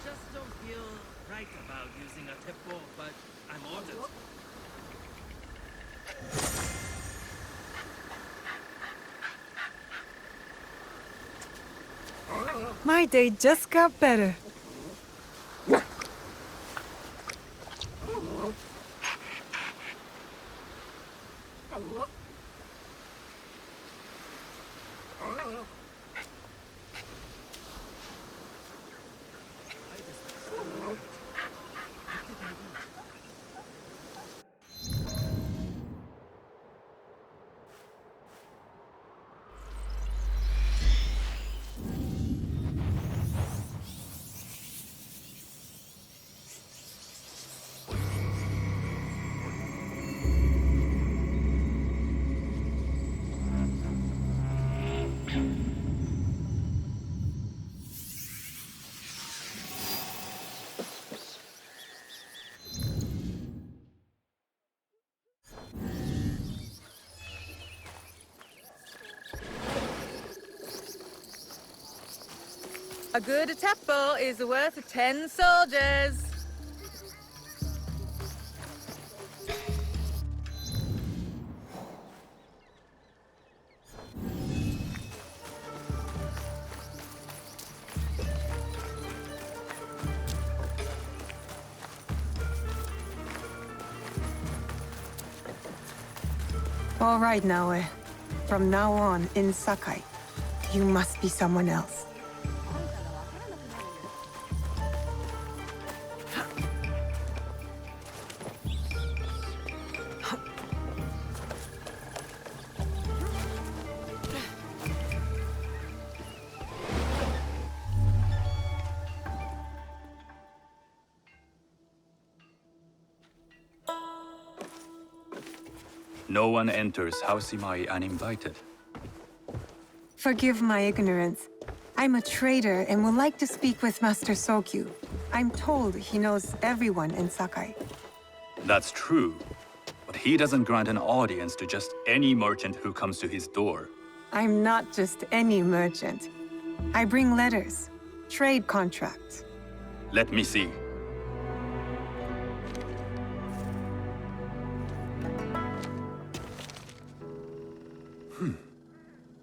just don't feel right about using a Teppo, but I'm ordered. My day just got better. A good Teppo is worth 10 soldiers. All right, Naoe. From now on, in Sakai, you must be someone else. No one enters House Imai uninvited. Forgive my ignorance. I'm a trader and would like to speak with Master Sokyu. I'm told he knows everyone in Sakai. That's true, but he doesn't grant an audience to just any merchant who comes to his door. I'm not just any merchant. I bring letters, trade contracts. Let me see.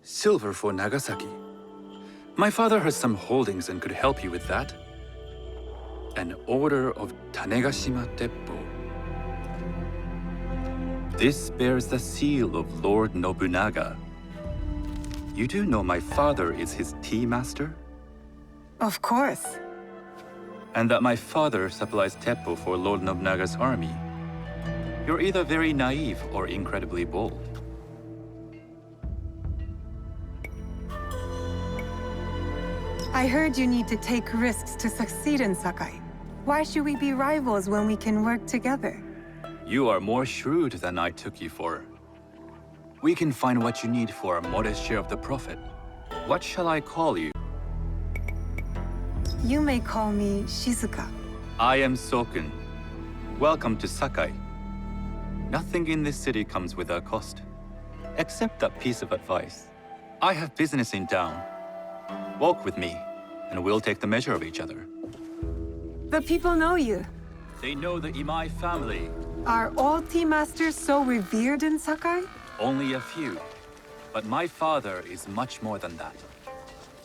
Silver for Nagasaki. My father has some holdings and could help you with that. An order of Tanegashima Teppo. This bears the seal of Lord Nobunaga. You do know my father is his tea master? Of course. And that my father supplies Teppo for Lord Nobunaga's army. You're either very naive or incredibly bold. I heard you need to take risks to succeed in Sakai. Why should we be rivals when we can work together? You are more shrewd than I took you for. We can find what you need for a modest share of the profit. What shall I call you? You may call me Shizuka. I am Sokun. Welcome to Sakai. Nothing in this city comes without cost. Except that piece of advice. I have business in town. Walk with me, and we'll take the measure of each other. The people know you. They know the Imai family. Are all tea masters so revered in Sakai? Only a few. But my father is much more than that.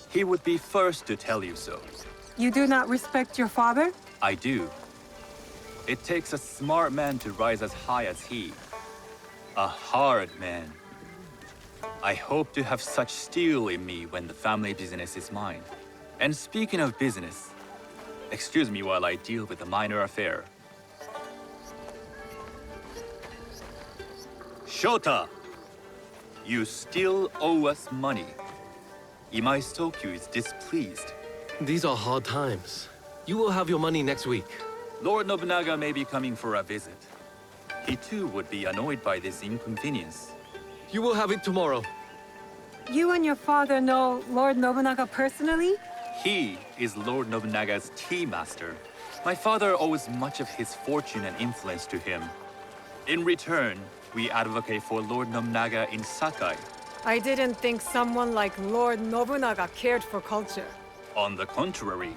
He would be first to tell you so. You do not respect your father? I do. It takes a smart man to rise as high as he. A hard man. I hope to have such steel in me when the family business is mine. And speaking of business, excuse me while I deal with a minor affair. Shota! You still owe us money. Imai Sokyu is displeased. These are hard times. You will have your money next week. Lord Nobunaga may be coming for a visit. He too would be annoyed by this inconvenience. You will have it tomorrow. You and your father know Lord Nobunaga personally? He is Lord Nobunaga's tea master. My father owes much of his fortune and influence to him. In return, we advocate for Lord Nobunaga in Sakai. I didn't think someone like Lord Nobunaga cared for culture. On the contrary,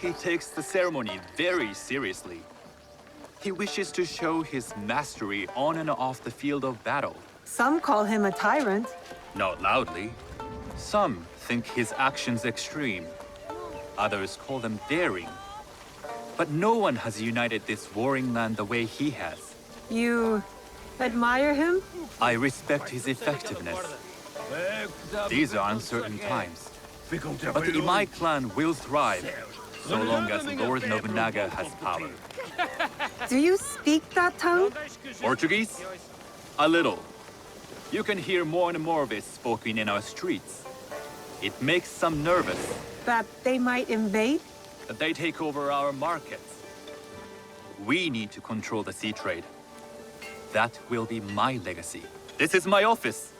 He takes the ceremony very seriously. He wishes to show his mastery on and off the field of battle. Some call him a tyrant. Not loudly. Some think his actions extreme. Others call them daring. But no one has united this warring land the way he has. You admire him? I respect his effectiveness. These are uncertain times. But the Imai clan will thrive, so long as Lord Nobunaga has power. Do you speak that tongue? Portuguese? A little. You can hear more and more of it spoken in our streets. It makes some nervous That they might invade? that they take over our markets. We need to control the sea trade. That will be my legacy. This is my office.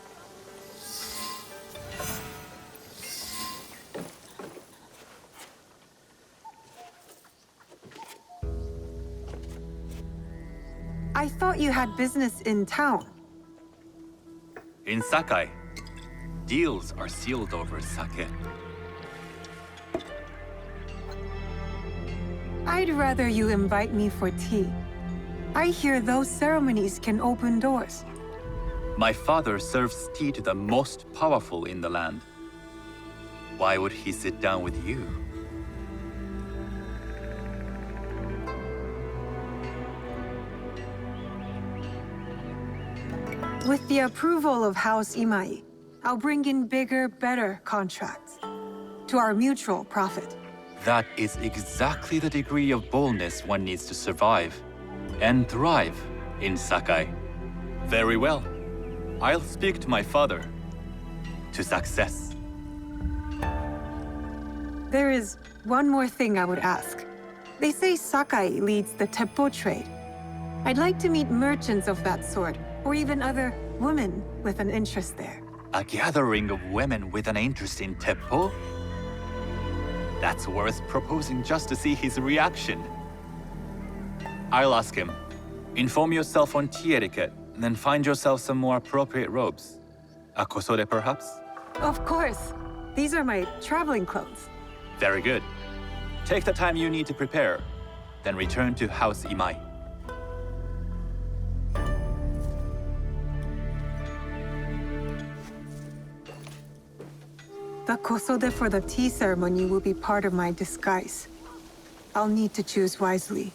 I thought you had business in town. In Sakai, deals are sealed over sake. I'd rather you invite me for tea. I hear those ceremonies can open doors. My father serves tea to the most powerful in the land. Why would he sit down with you? With the approval of House Imai, I'll bring in bigger, better contracts. To our mutual profit. That is exactly the degree of boldness one needs to survive and thrive in Sakai. Very well. I'll speak to my father. To success. There is one more thing I would ask. They say Sakai leads the Teppo trade. I'd like to meet merchants of that sort, or even other women with an interest there. A gathering of women with an interest in Teppo? That's worth proposing just to see his reaction. I'll ask him. Inform yourself on tea etiquette, then find yourself some more appropriate robes. A kosode, perhaps? Of course. These are my traveling clothes. Very good. Take the time you need to prepare, then return to House Imai. The kosode for the tea ceremony will be part of my disguise. I'll need to choose wisely.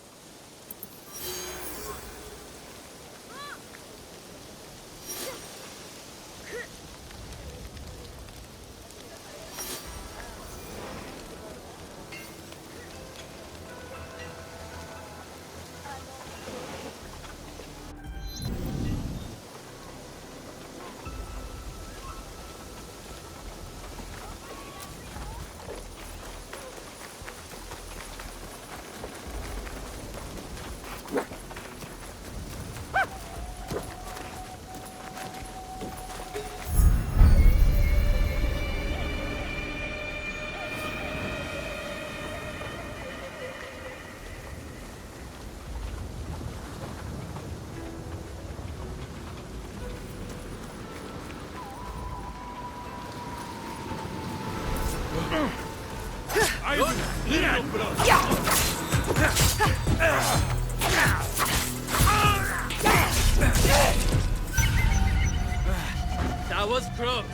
That was close.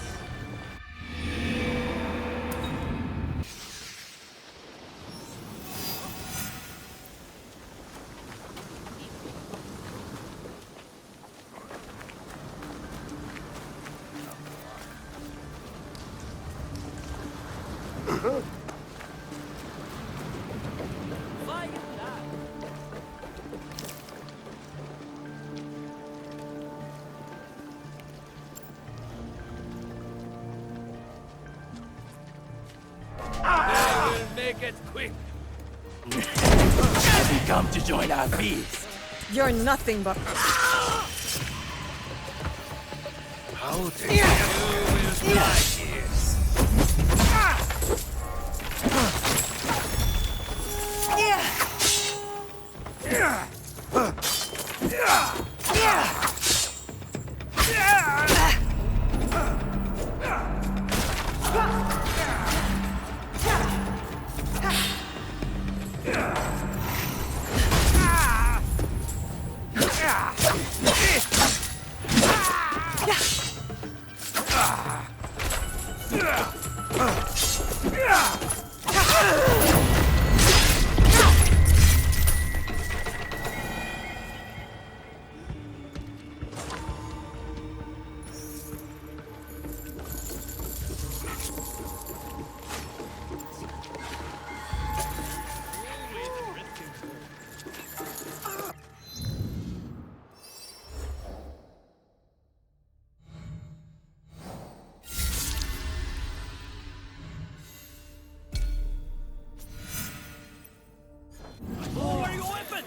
Make it quick. Have you come to join our feast? You're nothing but... I'll take you will die here. Lower your weapon!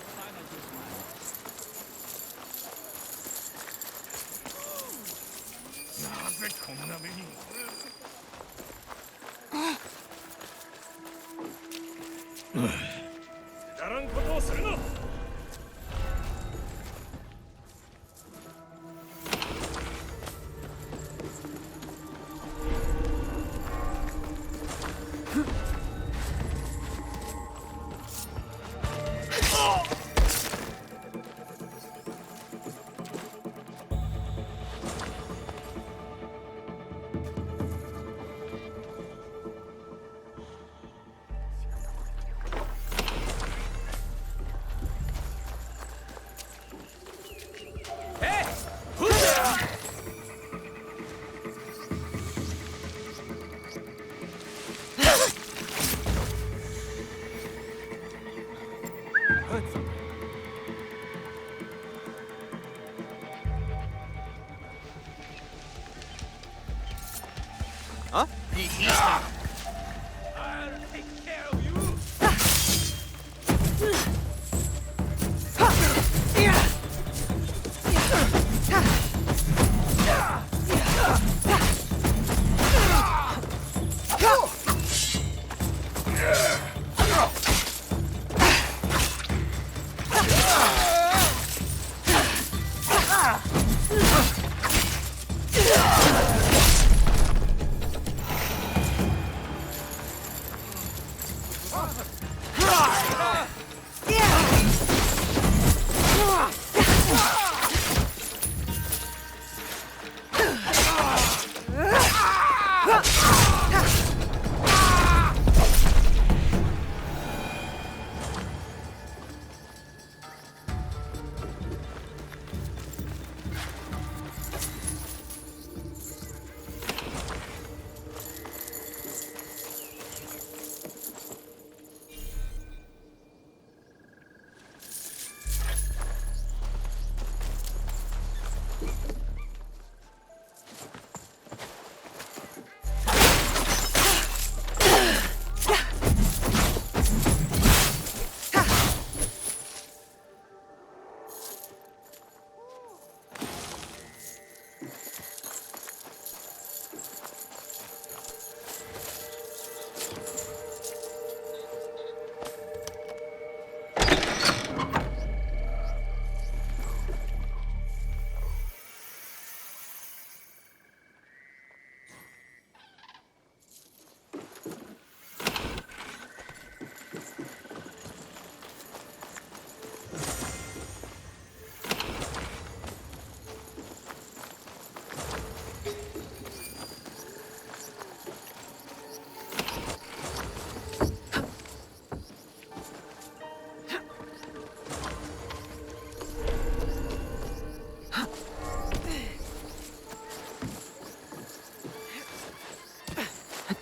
Huh? I'll take care of you!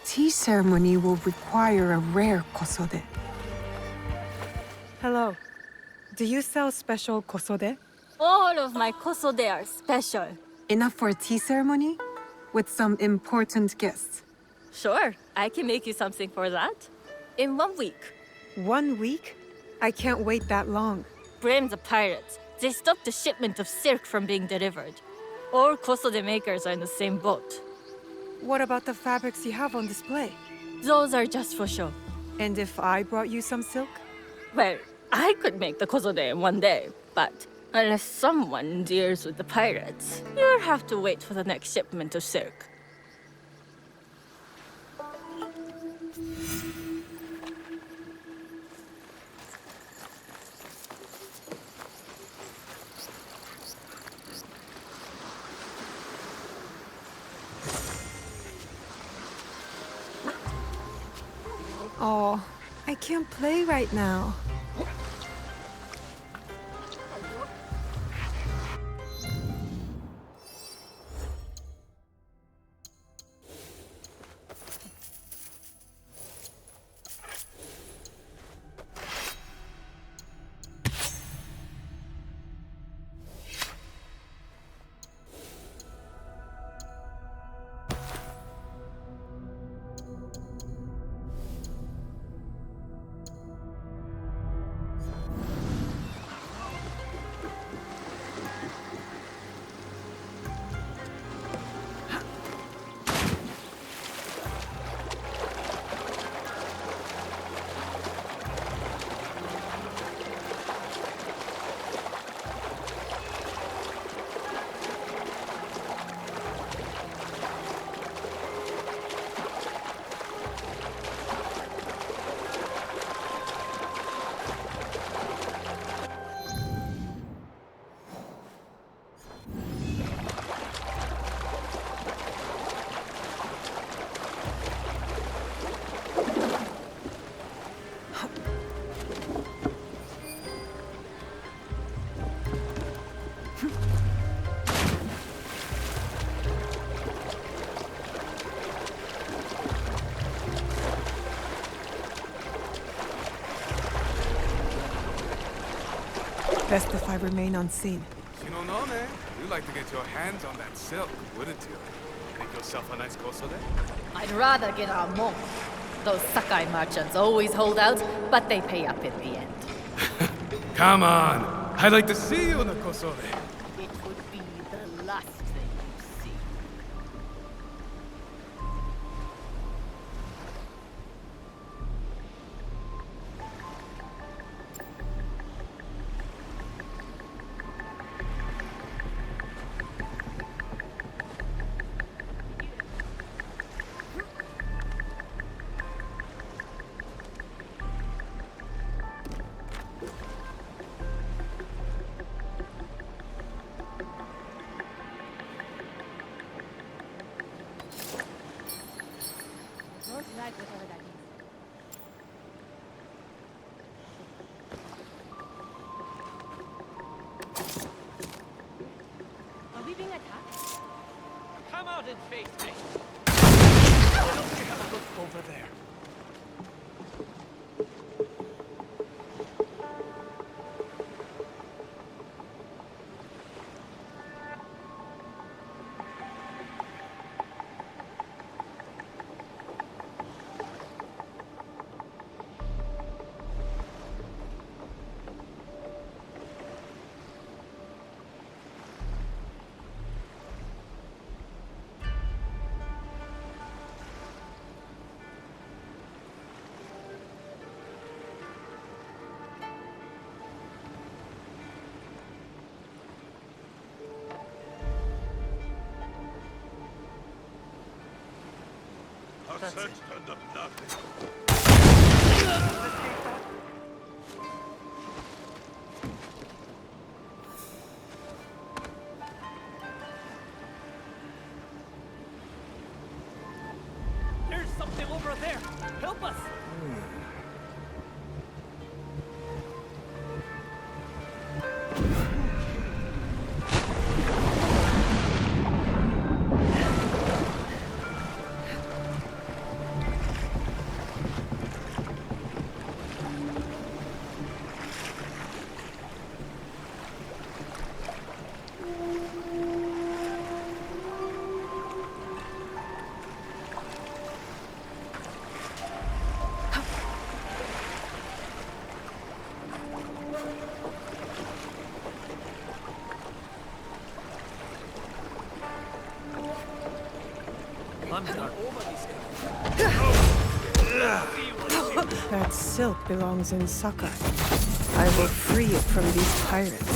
Tea ceremony will require a rare kosode. Hello. Do you sell special kosode? All of my kosode are special. Enough for a tea ceremony? With some important guests. Sure, I can make you something for that. In 1 week. 1 week? I can't wait that long. Blame the pirates. They stopped the shipment of silk from being delivered. All kosode makers are in the same boat. What about the fabrics you have on display? Those are just for show. And if I brought you some silk? Well, I could make the kosode in 1 day, but unless someone deals with the pirates, you'll have to wait for the next shipment of silk. Oh, I can't play right now. Best if I remain unseen. Naoe, you'd like to get your hands on that silk, wouldn't you? Make yourself a nice kosode? I'd rather get our monk. Those Sakai merchants always hold out, but they pay up in the end. Come on! I'd like to see you in a kosode. It would be the last thing you see. Whatever that means. Are we being attacked? Come out and face me. Look over there. That's nothing. There's something over there. Help us. That silk belongs in Sakai. I will free it from these pirates.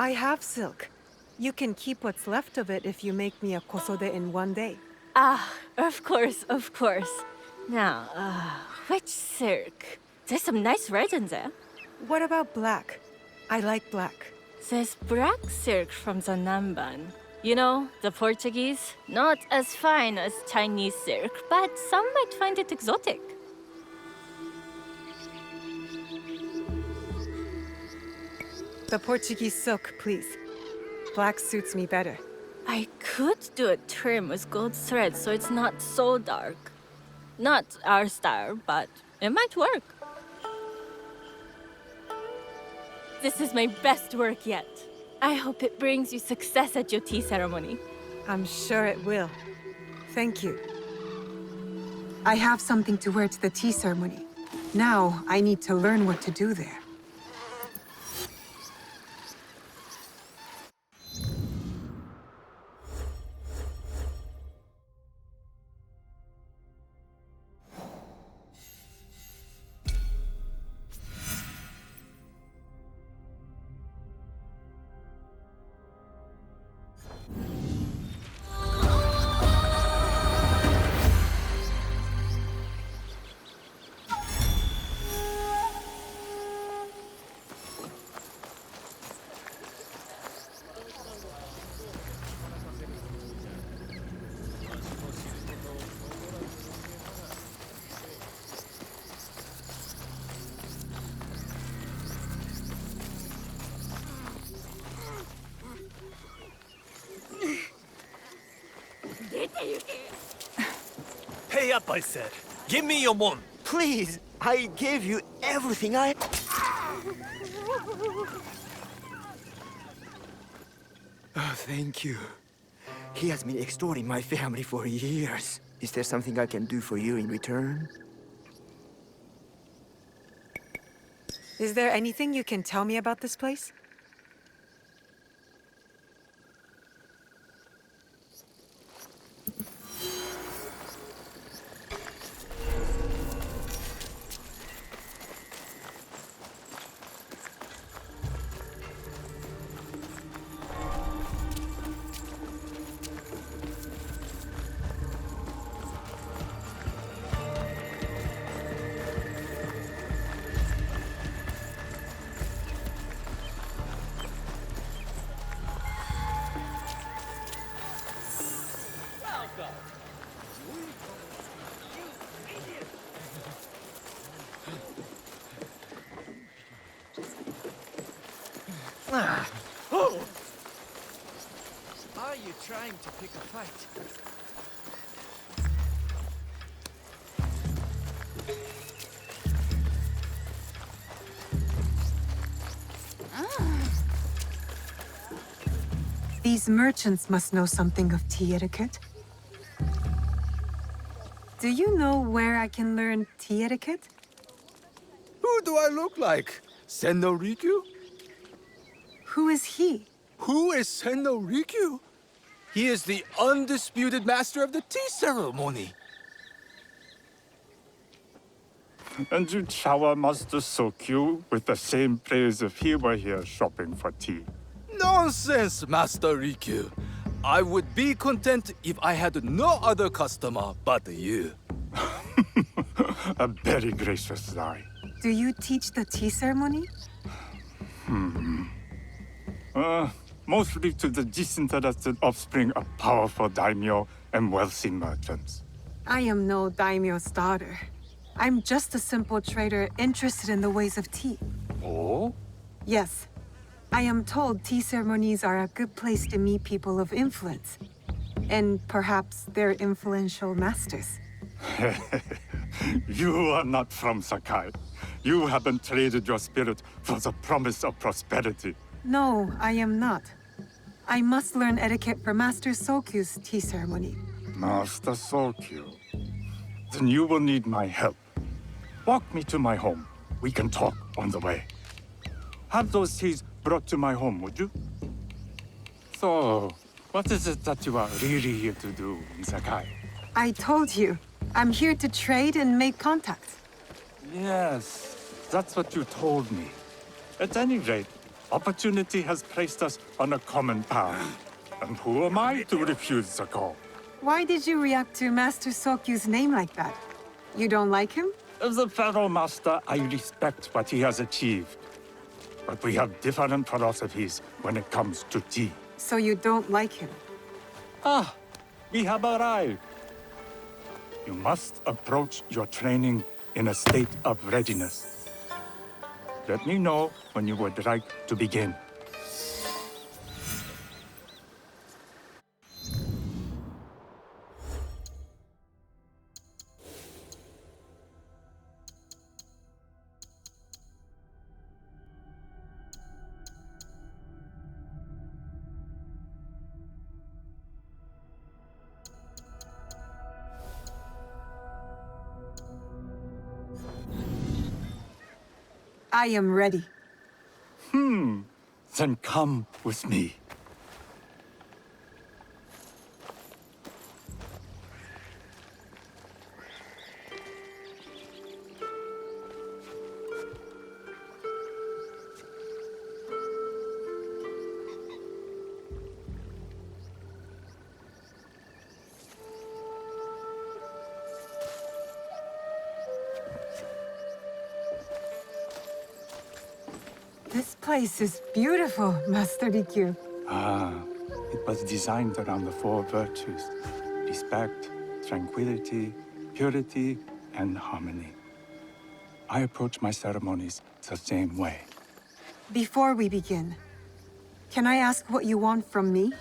I have silk. You can keep what's left of it if you make me a kosode in one day. Ah, of course, of course. Now, which silk? There's some nice red in there. What about black? I like black. There's black silk from the Namban. You know, the Portuguese. Not as fine as Chinese silk, but some might find it exotic. The Portuguese silk, please. Black suits me better. I could do a trim with gold thread so it's not so dark. Not our style, but it might work. This is my best work yet. I hope it brings you success at your tea ceremony. I'm sure it will. Thank you. I have something to wear to the tea ceremony. Now, I need to learn what to do there. Pay up, I said. Give me your mon. Please, I gave you everything I... Oh, thank you. He has been extorting my family for years. Is there something I can do for you in return? Is there anything you can tell me about this place? Are you trying to pick a fight? These merchants must know something of tea etiquette. Do you know where I can learn tea etiquette? Who do I look like? Senno Rikyu? Who is he? Who is Senno Rikyu? He is the undisputed master of the tea ceremony. And you shower Master Sokyu with the same praise if he were here shopping for tea. Nonsense, Master Rikyu. I would be content if I had no other customer but you. A very gracious lie. Do you teach the tea ceremony? Mostly to the disinterested offspring of powerful daimyo and wealthy merchants. I am no daimyo's daughter. I'm just a simple trader interested in the ways of tea. Oh? Yes. I am told tea ceremonies are a good place to meet people of influence. And perhaps their influential masters. You are not from Sakai. You haven't traded your spirit for the promise of prosperity. No, I am not. I must learn etiquette for Master Sokyu's tea ceremony. Master Sokyu. Then you will need my help. Walk me to my home. We can talk on the way. Have those teas brought to my home, would you? So, what is it that you are really here to do in Sakai? I told you, I'm here to trade and make contacts. Yes, that's what you told me. At any rate, Opportunity has placed us on a common path. And who am I to refuse the call? Why did you react to Master Sokyu's name like that? You don't like him? As a fellow master, I respect what he has achieved. But we have different philosophies when it comes to tea. So you don't like him? Ah, we have arrived. You must approach your training in a state of readiness. Let me know when you would like to begin. I am ready. Then come with me. This place is beautiful, Master Rikyu. It was designed around the four virtues: respect, tranquility, purity, and harmony. I approach my ceremonies the same way. Before we begin, can I ask what you want from me?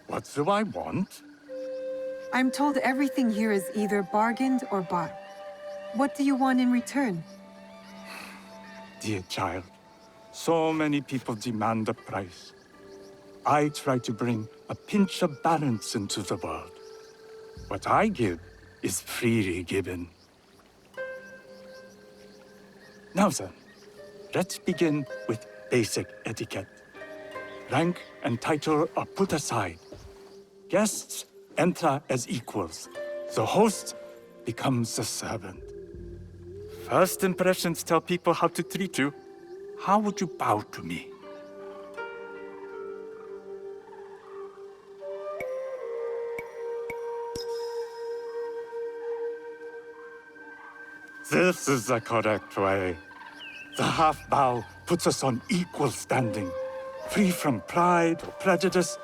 What do I want? I'm told everything here is either bargained or bought. What do you want in return? Dear child, so many people demand a price. I try to bring a pinch of balance into the world. What I give is freely given. Now then, let's begin with basic etiquette. Rank and title are put aside. Guests enter as equals. The host becomes the servant. First impressions tell people how to treat you. How would you bow to me? This is the correct way. The half bow puts us on equal standing, free from pride or prejudice.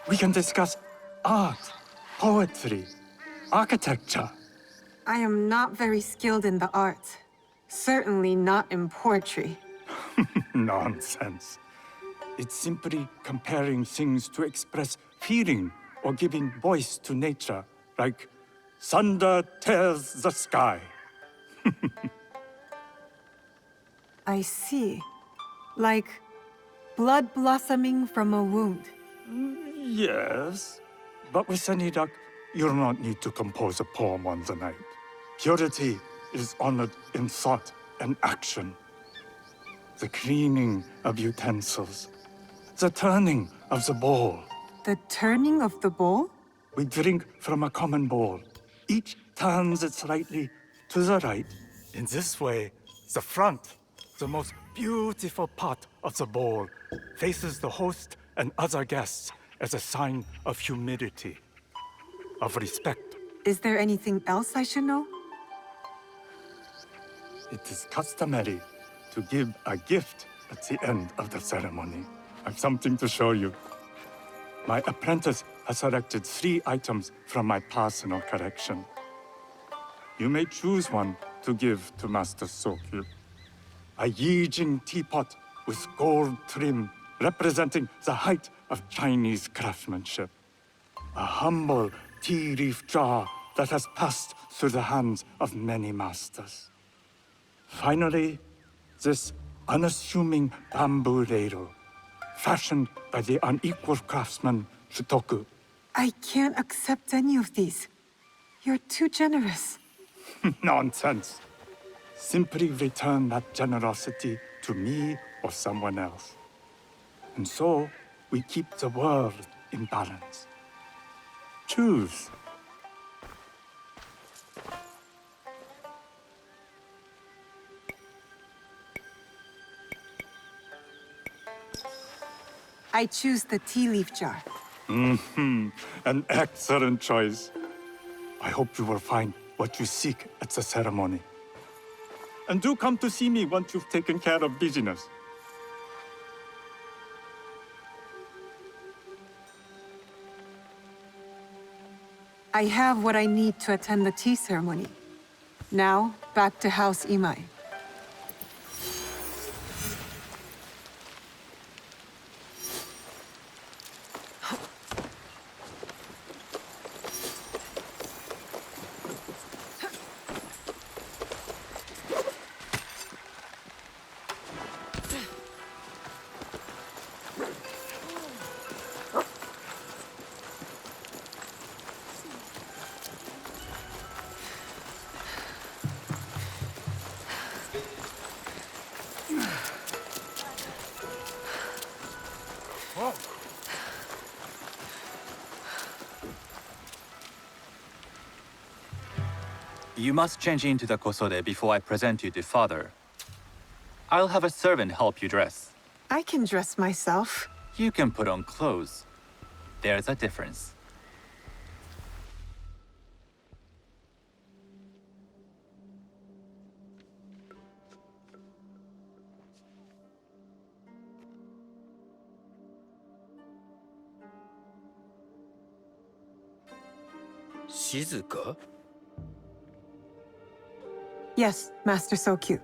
We can discuss art, poetry, architecture. I am not very skilled in the arts. Certainly not in poetry. Nonsense. It's simply comparing things to express feeling or giving voice to nature, like thunder tears the sky. I see. Like blood blossoming from a wound. Yes, but with any luck, you'll not need to compose a poem on the night. Purity is honored in thought and action. The cleaning of utensils, the turning of the bowl. The turning of the bowl? We drink from a common bowl. Each turns it slightly to the right. In this way, the front, the most beautiful part of the bowl, faces the host and other guests as a sign of humility, of respect. Is there anything else I should know? It is customary to give a gift at the end of the ceremony. I've something to show you. My apprentice has selected 3 items from my personal collection. You may choose one to give to Master Sokyu. A Yijing teapot with gold trim representing the height of Chinese craftsmanship. A humble tea leaf jar that has passed through the hands of many masters. Finally, this unassuming bamboo ladle, fashioned by the unequal craftsman Shutoku. I can't accept any of these. You're too generous. Nonsense. Simply return that generosity to me or someone else. And so, we keep the world in balance. Choose. I choose the tea leaf jar. An excellent choice. I hope you will find what you seek at the ceremony. And do come to see me once you've taken care of business. I have what I need to attend the tea ceremony. Now, back to House Imai. You must change into the kosode before I present you to father. I'll have a servant help you dress. I can dress myself. You can put on clothes. There's a difference. Shizuka? Yes, Master Sokyu.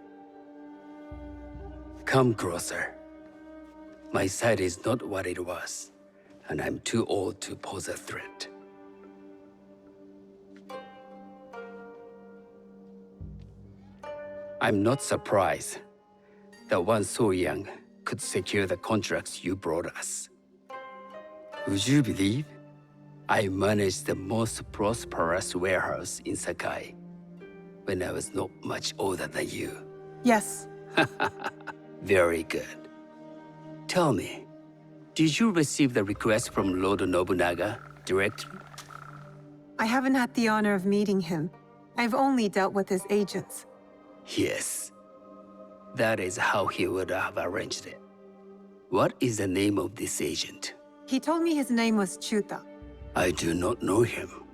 Come closer. My sight is not what it was, and I'm too old to pose a threat. I'm not surprised that one so young could secure the contracts you brought us. Would you believe I managed the most prosperous warehouse in Sakai when I was not much older than you? Yes. Very good. Tell me, did you receive the request from Lord Nobunaga directly? I haven't had the honor of meeting him. I've only dealt with his agents. Yes. That is how he would have arranged it. What is the name of this agent? He told me his name was Chuta. I do not know him,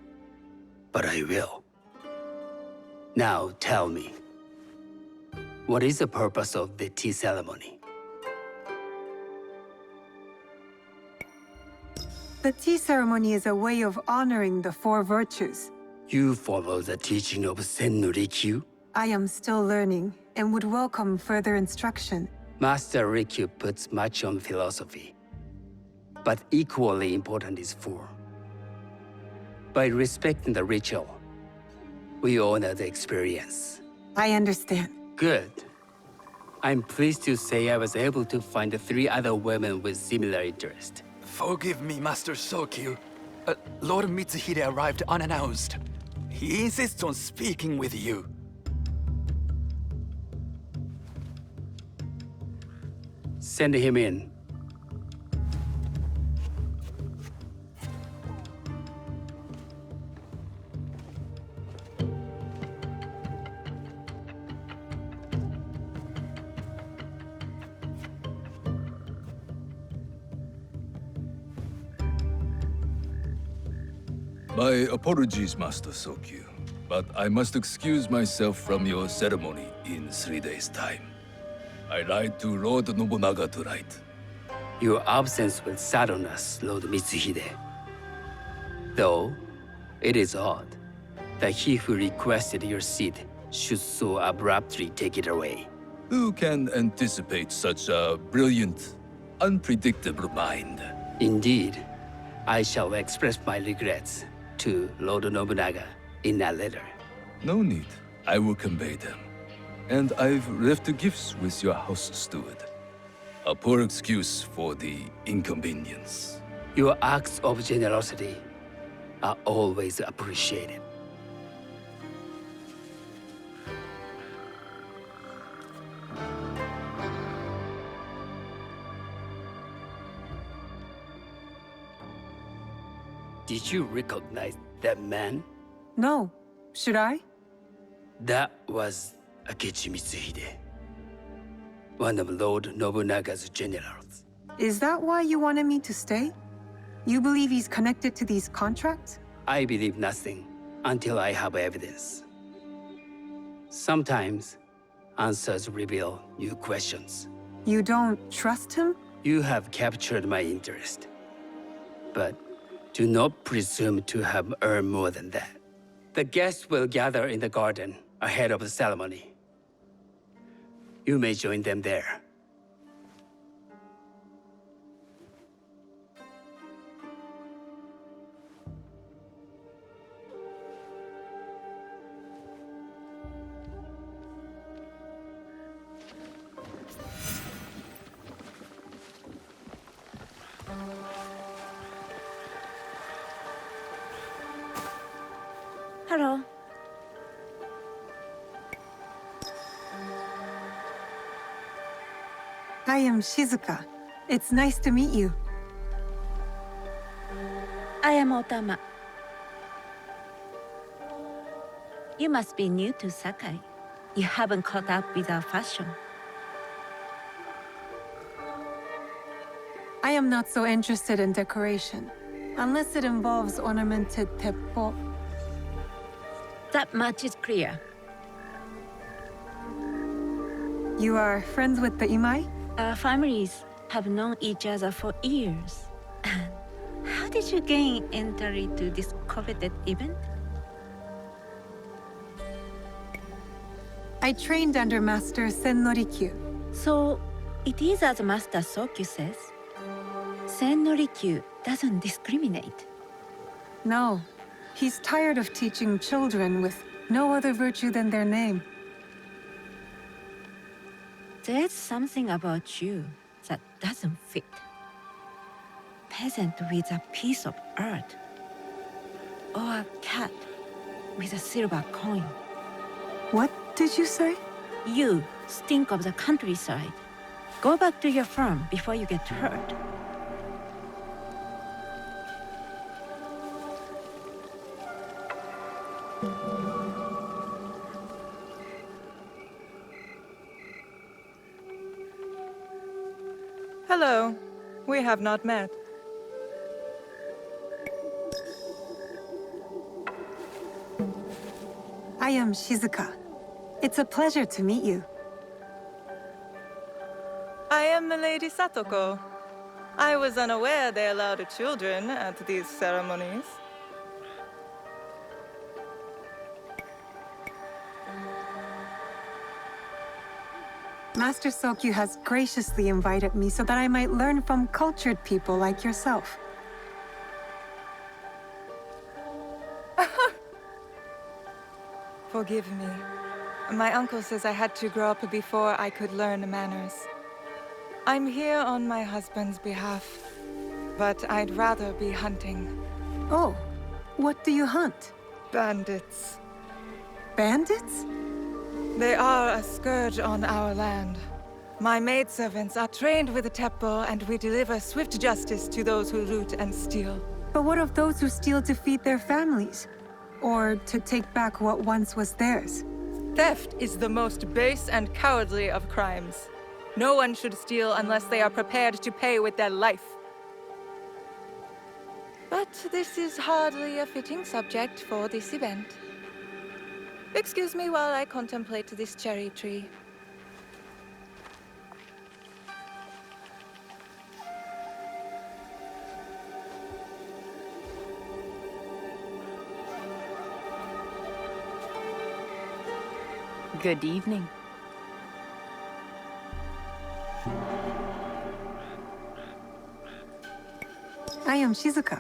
but I will. Now tell me, what is the purpose of the tea ceremony? The tea ceremony is a way of honoring the four virtues. You follow the teaching of Sennu Rikyu? I am still learning and would welcome further instruction. Master Rikyu puts much on philosophy, but equally important is form. By respecting the ritual, we honor the experience. I understand. Good. I'm pleased to say I was able to find 3 other women with similar interest. Forgive me, Master Sokyu. Lord Mitsuhide arrived unannounced. He insists on speaking with you. Send him in. My apologies, Master Sokyu, but I must excuse myself from your ceremony in 3 days' time. I lied to Lord Nobunaga tonight. Your absence will sadden us, Lord Mitsuhide. Though, it is odd that he who requested your seat should so abruptly take it away. Who can anticipate such a brilliant, unpredictable mind? Indeed, I shall express my regrets to Lord Nobunaga in a letter. No need. I will convey them. And I've left the gifts with your house steward. A poor excuse for the inconvenience. Your acts of generosity are always appreciated. Did you recognize that man? No. Should I? That was Akechi Mitsuhide, one of Lord Nobunaga's generals. Is that why you wanted me to stay? You believe he's connected to these contracts? I believe nothing until I have evidence. Sometimes, answers reveal new questions. You don't trust him? You have captured my interest. But do not presume to have earned more than that. The guests will gather in the garden ahead of the ceremony. You may join them there. Hello. I am Shizuka. It's nice to meet you. I am Otama. You must be new to Sakai. You haven't caught up with our fashion. I am not so interested in decoration, unless it involves ornamented teppo. That much is clear. You are friends with the Imai? Our families have known each other for years. How did you gain entry to this coveted event? I trained under Master Sen Norikyu. So, it is as Master Sokyu says. Sen Norikyu doesn't discriminate. No, he's tired of teaching children with no other virtue than their name. There's something about you that doesn't fit. Peasant with a piece of earth. Or a cat with a silver coin. What did you say? You stink of the countryside. Go back to your farm before you get hurt. Hello. We have not met. I am Shizuka. It's a pleasure to meet you. I am Milady Satoko. I was unaware they allowed children at these ceremonies. Master Sokyu has graciously invited me so that I might learn from cultured people like yourself. Forgive me. My uncle says I had to grow up before I could learn manners. I'm here on my husband's behalf, but I'd rather be hunting. Oh, what do you hunt? Bandits. Bandits? They are a scourge on our land. My maidservants are trained with the Teppo, and we deliver swift justice to those who loot and steal. But what of those who steal to feed their families? Or to take back what once was theirs? Theft is the most base and cowardly of crimes. No one should steal unless they are prepared to pay with their life. But this is hardly a fitting subject for this event. Excuse me while I contemplate this cherry tree. Good evening. I am Shizuka.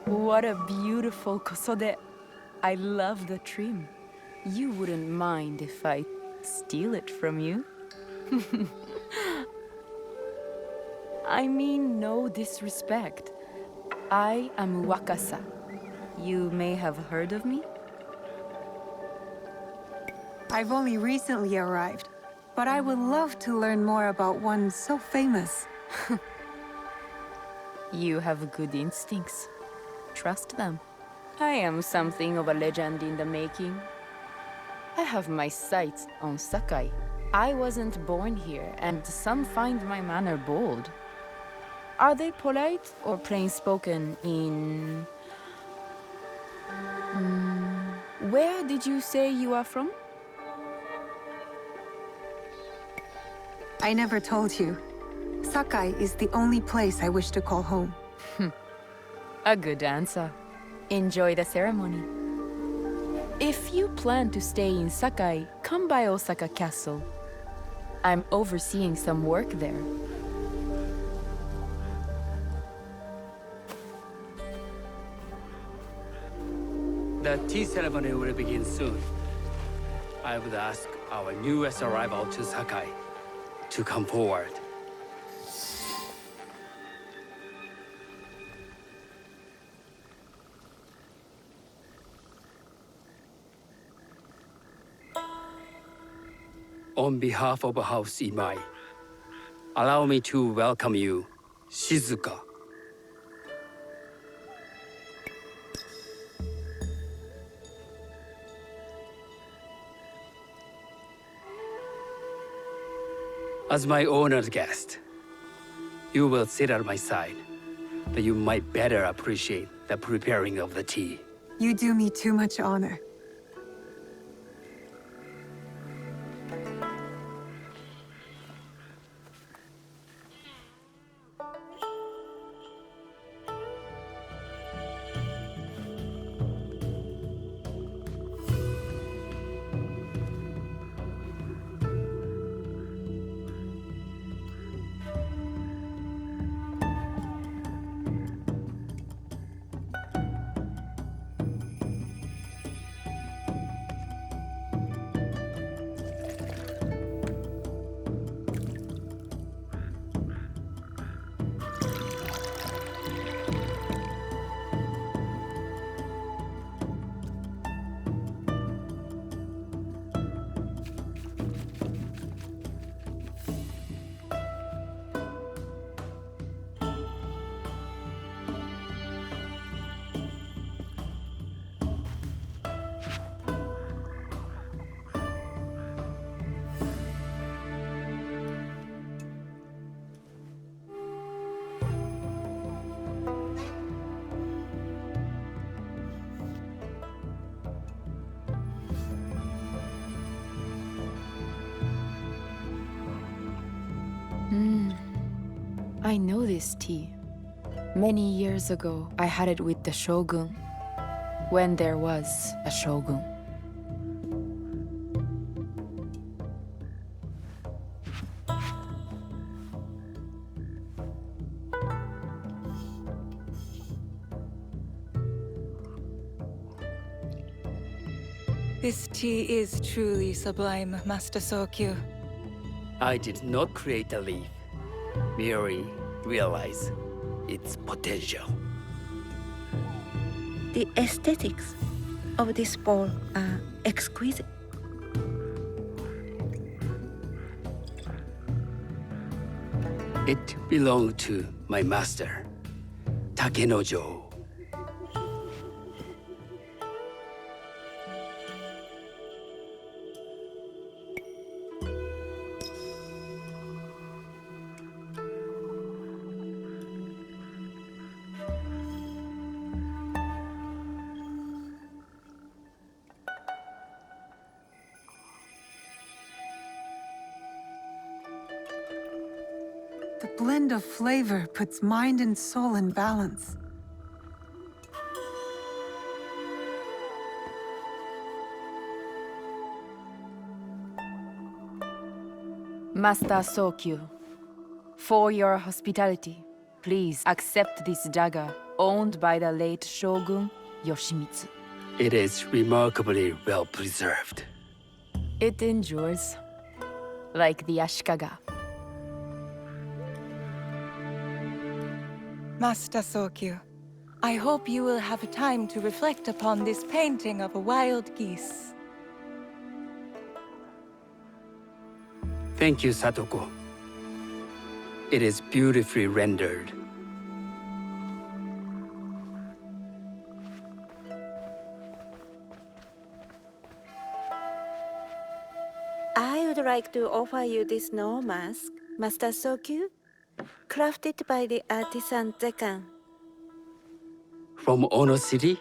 What a beautiful kosode. I love the trim. You wouldn't mind if I steal it from you? I mean no disrespect. I am Wakasa. You may have heard of me? I've only recently arrived, but I would love to learn more about one so famous. You have good instincts. Trust them. I am something of a legend in the making. I have my sights on Sakai. I wasn't born here, and some find my manner bold. Are they polite or plain spoken in... Where did you say you are from? I never told you. Sakai is the only place I wish to call home. A good answer. Enjoy the ceremony. If you plan to stay in Sakai, come by Osaka Castle. I'm overseeing some work there. The tea ceremony will begin soon. I would ask our newest arrival to Sakai to come forward. On behalf of House Imai, allow me to welcome you, Shizuka. As my honored guest, you will sit at my side, that you might better appreciate the preparing of the tea. You do me too much honor. I know this tea. Many years ago, I had it with the shogun, when there was a shogun. This tea is truly sublime, Master Sokyu. I did not create the leaf, merely realize its potential. The aesthetics of this bowl are exquisite. It belonged to my master, Takenojo. The blend of flavor puts mind and soul in balance. Master Sokyu, for your hospitality, please accept this dagger owned by the late Shogun Yoshimitsu. It is remarkably well preserved. It endures, like the Ashikaga. Master Sokyu, I hope you will have time to reflect upon this painting of a wild geese. Thank you, Satoko. It is beautifully rendered. I would would like to offer you this snow mask, Master Sokyu, crafted by the artisan Zekan. From Ono City?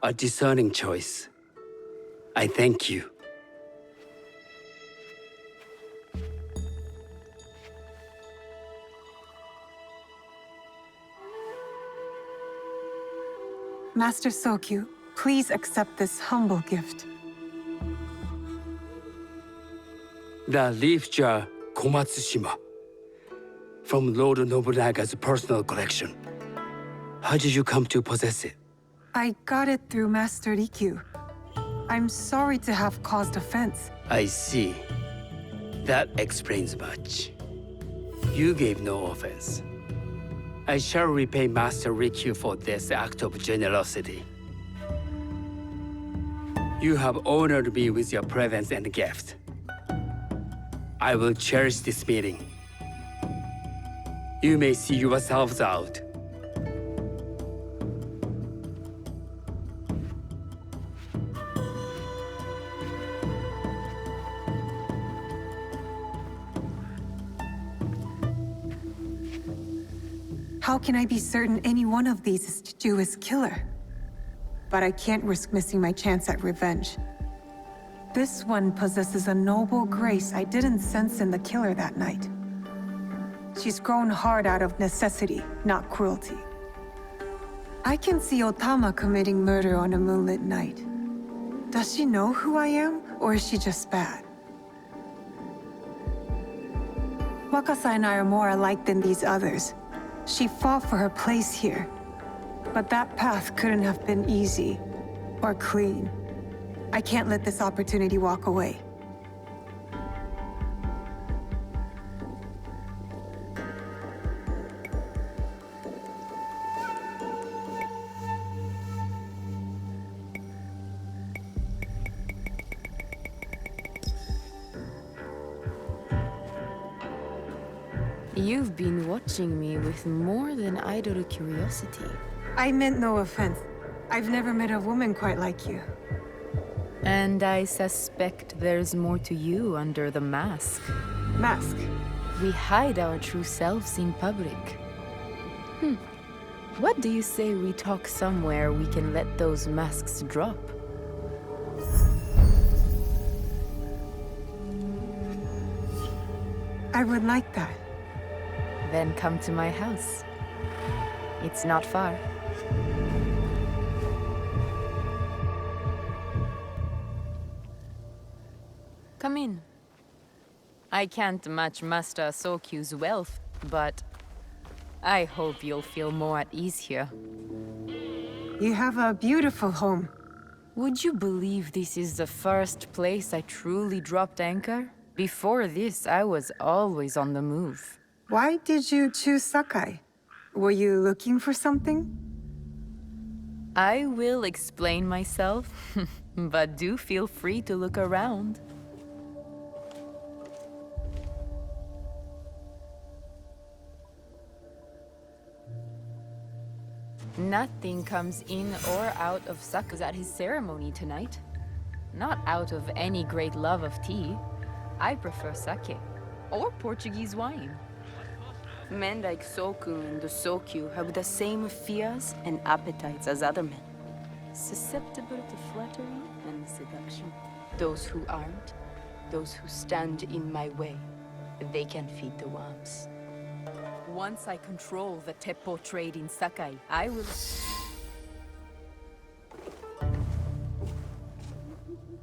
A discerning choice. I thank you. Master Sokyu, please accept this humble gift. The leaf jar Komatsushima. From Lord Nobunaga's personal collection. How did you come to possess it? I got it through Master Rikyu. I'm sorry to have caused offense. I see. That explains much. You gave no offense. I shall repay Master Rikyu for this act of generosity. You have honored me with your presence and gift. I will cherish this meeting. You may see yourselves out. How can I be certain any one of these is to do his killer? But I can't risk missing my chance at revenge. This one possesses a noble grace I didn't sense in the killer that night. She's grown hard out of necessity, not cruelty. I can see Otama committing murder on a moonlit night. Does she know who I am, or is she just bad? Wakasa and I are more alike than these others. She fought for her place here. But that path couldn't have been easy or clean. I can't let this opportunity walk away. You've been watching me with more than idle curiosity. I meant no offense. I've never met a woman quite like you. And I suspect there's more to you under the mask. Mask? We hide our true selves in public. What do you say we talk somewhere we can let those masks drop? I would like that. Then come to my house. It's not far. Come in. I can't match Master Sokyu's wealth, but I hope you'll feel more at ease here. You have a beautiful home. Would you believe this is the first place I truly dropped anchor? Before this, I was always on the move. Why did you choose Sakai? Were you looking for something? I will explain myself, but do feel free to look around. Nothing comes in or out of Saku's at his ceremony tonight. Not out of any great love of tea. I prefer sake, or Portuguese wine. Men like Soku and the Sokyu have the same fears and appetites as other men. Susceptible to flattery and seduction. Those who aren't, those who stand in my way, they can feed the worms. Once I control the Teppo trade in Sakai, I will...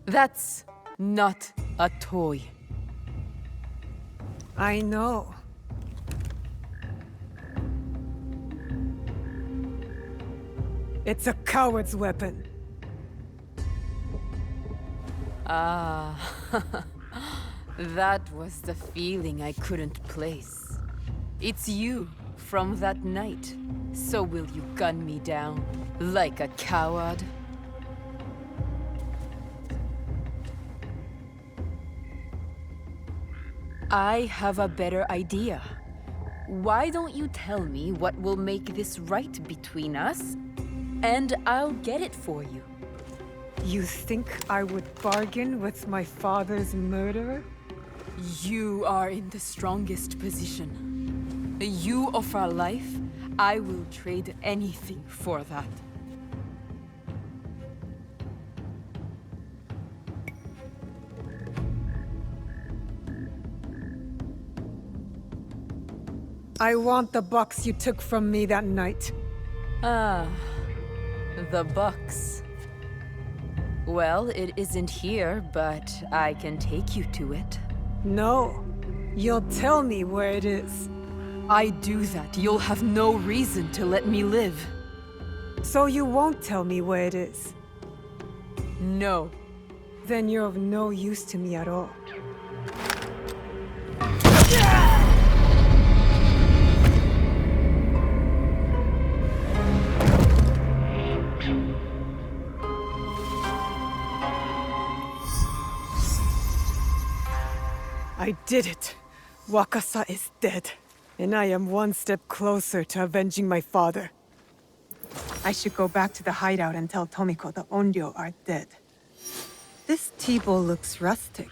That's not a toy. I know. It's a coward's weapon. Ah, that was the feeling I couldn't place. It's you from that night. So will you gun me down like a coward? I have a better idea. Why don't you tell me what will make this right between us? And I'll get it for you. You think I would bargain with my father's murderer? You are in the strongest position. You offer life, I will trade anything for that. I want the box you took from me that night. Ah, the box. Well, it isn't here, but I can take you to it. No. You'll tell me where it is. I do that, you'll have no reason to let me live. So you won't tell me where it is? No. Then you're of no use to me at all. I did it. Wakasa is dead, and I am one step closer to avenging my father. I should go back to the hideout and tell Tomiko the Onryo are dead. This tea bowl looks rustic.